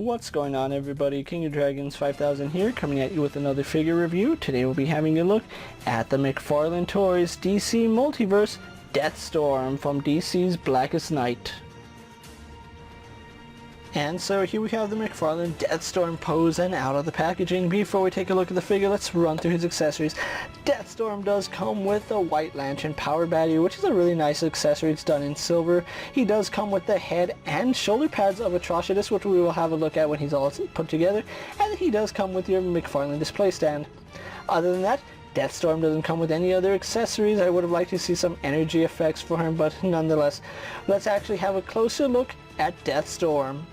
What's going on, everybody? King of Dragons 5000 here, coming at you with another figure review. Today we'll be having a look at the Mcfarlane Toys DC Multiverse Deathstorm from DC's Blackest Night. And so here we have the Mcfarlane Deathstorm pose and out of the packaging. Before we take a look at the figure, let's run through his accessories. Deathstorm does come with a White Lantern power battery, which is a really nice accessory. It's done in silver. He does come with the head and shoulder pads of Articulation, which we will have a look at when he's all put together. And he does come with your Mcfarlane display stand. Other than that, Deathstorm doesn't come with any other accessories. I would have liked to see some energy effects for him, but nonetheless, let's actually have a closer look at Deathstorm.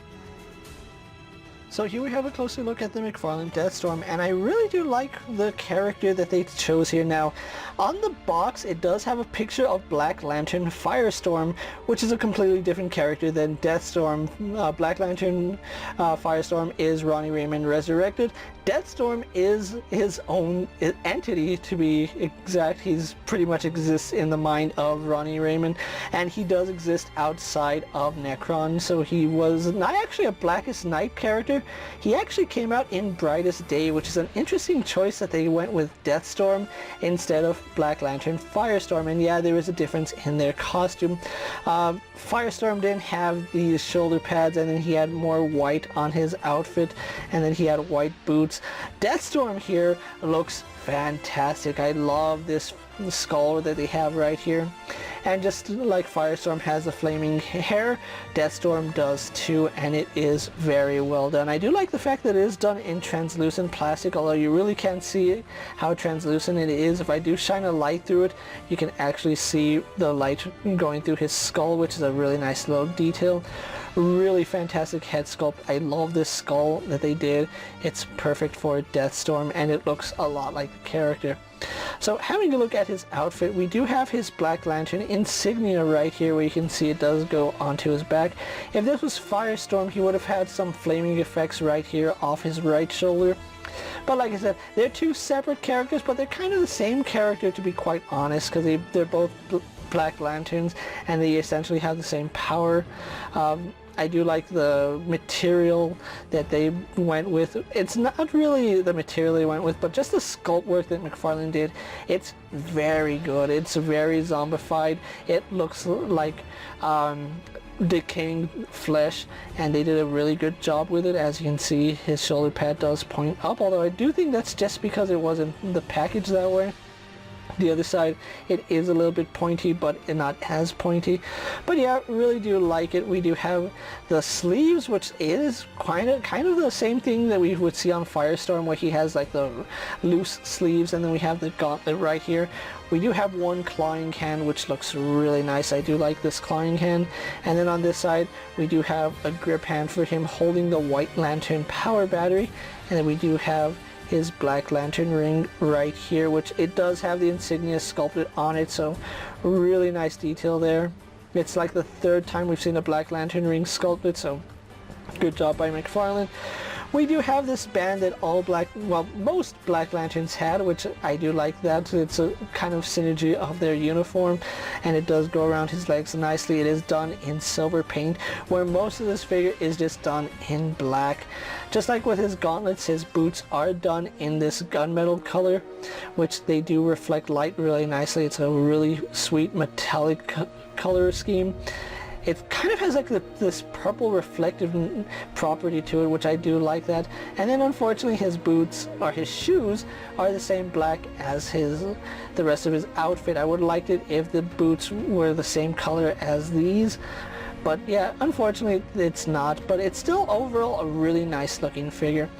So here we have a closer look at the Mcfarlane Deathstorm, and I really do like the character that they chose here. Now, on the box it does have a picture of Black Lantern Firestorm, which is a completely different character than Deathstorm. Black Lantern Firestorm is Ronnie Raymond resurrected. Deathstorm is his own entity, to be exact. He's pretty much exists in the mind of Ronnie Raymond, and he does exist outside of Necron. So he was not actually a Blackest Night character. He actually came out in Brightest Day, which is an interesting choice that they went with Deathstorm instead of Black Lantern Firestorm. And yeah, there is a difference in their costume. Firestorm didn't have these shoulder pads, and then he had more white on his outfit, and then he had white boots. Deathstorm here looks fantastic. I love this skull that they have right here, and just like Firestorm has the flaming hair, Deathstorm does too, and it is very well done. I do like the fact that it is done in translucent plastic, although you really can't see how translucent it is. If I do shine a light through it, you can actually see the light going through his skull, which is a really nice little detail. Really fantastic head sculpt. I love this skull that they did. It's perfect for Deathstorm, and it looks a lot like the character. So having a look at his outfit, we do have his Black Lantern insignia right here, where you can see it does go onto his back. If this was Firestorm, he would have had some flaming effects right here off his right shoulder. But like I said, they're two separate characters, but they're kind of the same character, to be quite honest, because they're both Black Lanterns, and they essentially have the same power. I do like the material that they went with. It's not really the material they went with, but just the sculpt work that Mcfarlane did. It's very good. It's very zombified. It looks like decaying flesh, and they did a really good job with it. As you can see, his shoulder pad does point up, although I do think that's just because it wasn't the package that way. The other side, it is a little bit pointy, but not as pointy. But yeah, really do like it. We do have the sleeves, which is kind of the same thing that we would see on Firestorm, where he has like the loose sleeves, and then we have the gauntlet right here. We do have one clawing hand, which looks really nice. I do like this clawing hand. And then on this side, we do have a grip hand for him holding the White Lantern power battery. And then we do have his Black Lantern ring right here, which it does have the insignia sculpted on it, so really nice detail there. It's like the third time we've seen a Black Lantern ring sculpted, so good job by Mcfarlane. We do have this band that most Black Lanterns had, which I do like that. It's a kind of synergy of their uniform, and it does go around his legs nicely. It is done in silver paint, where most of this figure is just done in black. Just like with his gauntlets, his boots are done in this gunmetal color, which they do reflect light really nicely. It's a really sweet metallic color scheme. It kind of has like this purple reflective property to it, which I do like that. And then unfortunately his boots, or his shoes, are the same black as the rest of his outfit. I would have liked it if the boots were the same color as these. But yeah, unfortunately it's not, but it's still overall a really nice looking figure.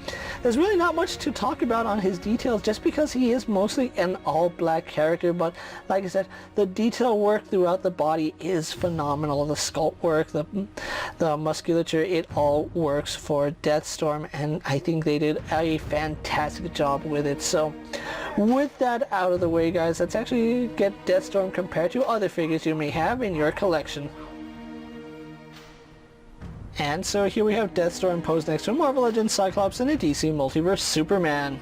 There's really not much to talk about on his details, just because he is mostly an all black character, but like I said, the detail work throughout the body is phenomenal. The sculpt work, the musculature, it all works for Deathstorm, and I think they did a fantastic job with it. So with that out of the way, guys, let's actually get Deathstorm compared to other figures you may have in your collection. And so here we have Deathstorm posed next to a Marvel Legends Cyclops and a DC Multiverse Superman.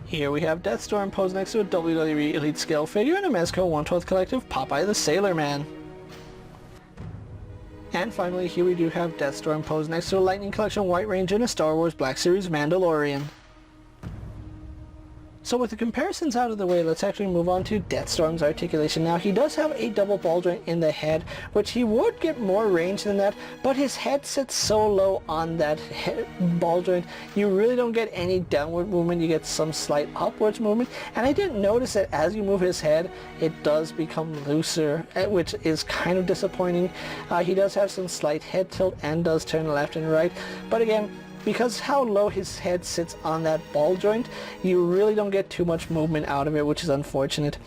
Here we have Deathstorm posed next to a WWE Elite Scale figure and a Mezco 1/12 Collective Popeye the Sailor Man. And finally, here we do have Deathstorm posed next to a Lightning Collection White Ranger and a Star Wars Black Series Mandalorian. So with the comparisons out of the way, let's actually move on to Deathstorm's articulation. Now, he does have a double ball joint in the head, which he would get more range than that, but his head sits so low on that ball joint, you really don't get any downward movement, you get some slight upwards movement, and I didn't notice that as you move his head, it does become looser, which is kind of disappointing. He does have some slight head tilt and does turn left and right, but again, because how low his head sits on that ball joint, you really don't get too much movement out of it, which is unfortunate.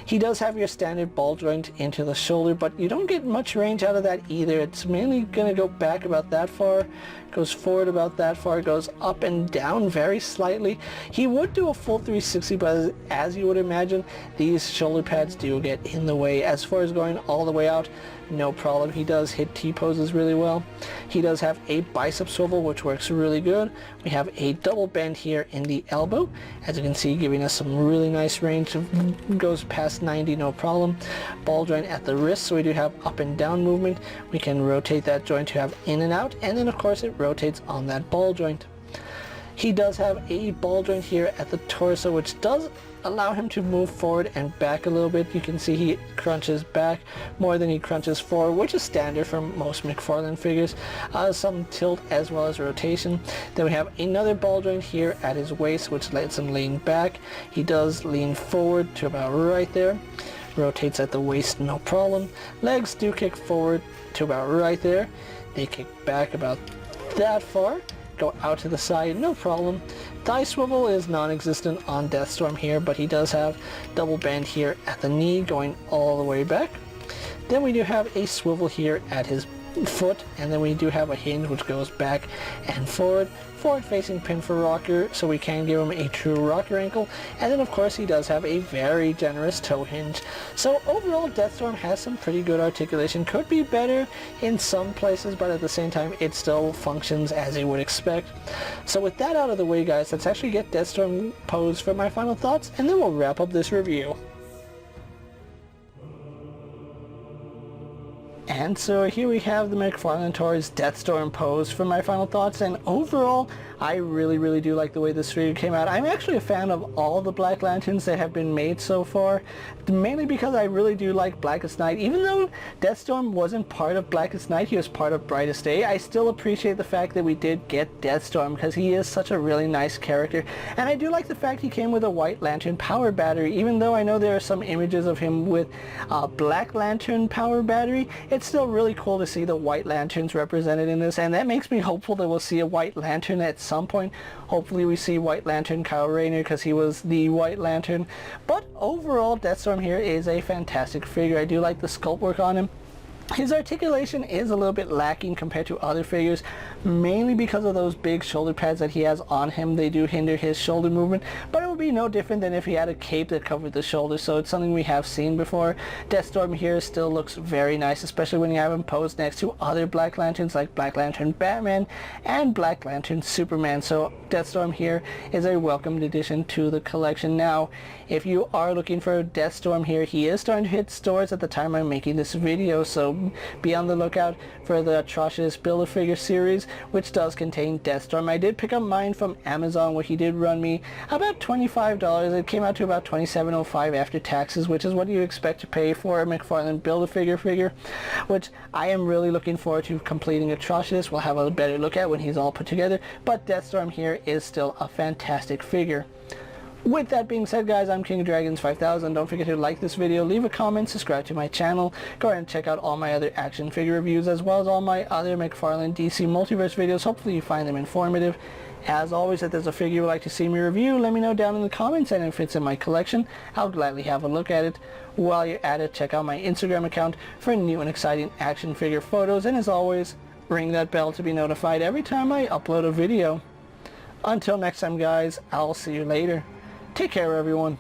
He does have your standard ball joint into the shoulder, but you don't get much range out of that either. It's mainly going to go back about that far, goes forward about that far, goes up and down very slightly. He would do a full 360, but as you would imagine, these shoulder pads do get in the way. As far as going all the way out, no problem. He does hit T-poses really well. He does have a bicep swivel, which works really good. We have a double bend here in the elbow, as you can see, giving us some really nice range. Goes past 90, no problem. Ball joint at the wrist, so we do have up and down movement. We can rotate that joint to have in and out, and then of course it rotates on that ball joint. He does have a ball joint here at the torso, which does allow him to move forward and back a little bit. You can see he crunches back more than he crunches forward, which is standard for most Mcfarlane figures. Some tilt as well as rotation. Then we have another ball joint here at his waist, which lets him lean back. He does lean forward to about right there. Rotates at the waist, no problem. Legs do kick forward to about right there. They kick back about that far. Go out to the side, no problem. Thigh swivel is non-existent on Deathstorm here, but he does have double bend here at the knee going all the way back. Then we do have a swivel here at his foot, and then we do have a hinge which goes back and forward facing pin for rocker, so we can give him a true rocker ankle, and then of course he does have a very generous toe hinge. So overall, Deathstorm has some pretty good articulation. Could be better in some places, but at the same time it still functions as you would expect. So with that out of the way, guys, let's actually get Deathstorm posed for my final thoughts, and then we'll wrap up this review. And so here we have the Mcfarlane Toys Deathstorm pose for my final thoughts, and overall I really do like the way this figure came out. I'm actually a fan of all the Black Lanterns that have been made so far, mainly because I really do like Blackest Night. Even though Deathstorm wasn't part of Blackest Night, he was part of Brightest Day, I still appreciate the fact that we did get Deathstorm because he is such a really nice character. And I do like the fact he came with a White Lantern power battery, even though I know there are some images of him with a Black Lantern power battery. It's still really cool to see the White Lanterns represented in this, and that makes me hopeful that we'll see a White Lantern at some point. Hopefully we see White Lantern Kyle Rayner, because he was the White Lantern. But overall, Deathstorm here is a fantastic figure. I do like the sculpt work on him. His articulation is a little bit lacking compared to other figures, mainly because of those big shoulder pads that he has on him. They do hinder his shoulder movement, but it would be no different than if he had a cape that covered the shoulders, so it's something we have seen before. Deathstorm here still looks very nice, especially when you have him posed next to other Black Lanterns like Black Lantern Batman and Black Lantern Superman, so Deathstorm here is a welcomed addition to the collection. Now, if you are looking for Deathstorm here, he is starting to hit stores at the time I'm making this video, so be on the lookout for the Atrocious Build-A-Figure series, which does contain Deathstorm. I did pick up mine from Amazon, where he did run me about $25. It came out to about $27.05 after taxes, which is what you expect to pay for a Mcfarlane Build-A-Figure figure, which I am really looking forward to completing Atrocious. We'll have a better look at when he's all put together, but Deathstorm here is still a fantastic figure. With that being said, guys, I'm KingofDragons 5000. Don't forget to like this video, leave a comment, subscribe to my channel. Go ahead and check out all my other action figure reviews, as well as all my other Mcfarlane DC Multiverse videos. Hopefully you find them informative. As always, if there's a figure you would like to see me review, let me know down in the comments, and if it's in my collection, I'll gladly have a look at it. While you're at it, check out my Instagram account for new and exciting action figure photos, and as always, ring that bell to be notified every time I upload a video. Until next time, guys, I'll see you later. Take care, everyone.